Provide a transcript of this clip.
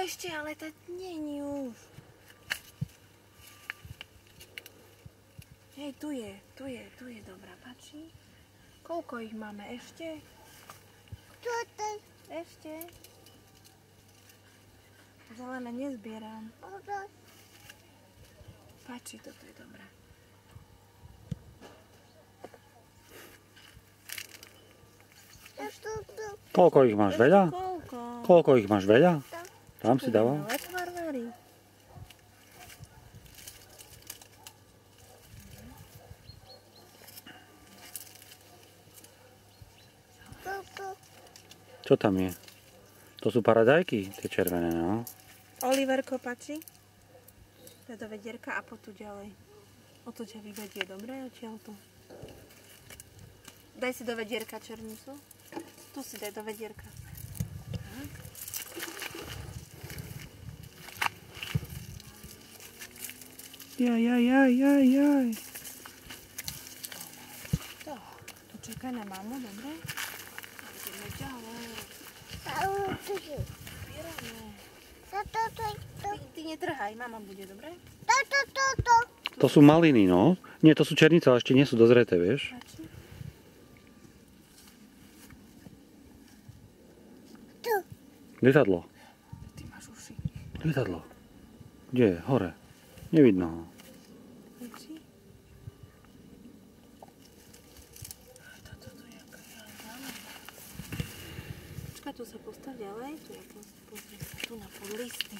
ešte, ale to nie už. Hej, tu je dobrá, páči. Koľko ich máme ešte? Ešte. Zelené nezbieram. Páči, toto je dobré. Koľko ich máš? Veľa? Koľko ich máš? Veľa? Tam si dával? Čo tam je? To sú paradajky, tie červené, no. Oliverko, páči? Daj do vedierka a poď tu ďalej. O to ťa vyvedie, dobre? Odtiaľto. Daj si do vedierka černicu. Tu si daj do vedierka. Tak. Jaj. Tu čakaj na mamu, dobre? Ideme ďalej. Zbierame. Ty netrhaj, mama bude, dobre? To sú maliny, no. Nie, to sú černice, ale ešte nie sú dozreté, vieš. Lietadlo. Ty máš uši. Lietadlo. Kde je? Hore. Nevidno ho. Počkaj, tu sa postav ďalej. Tu na podlisty.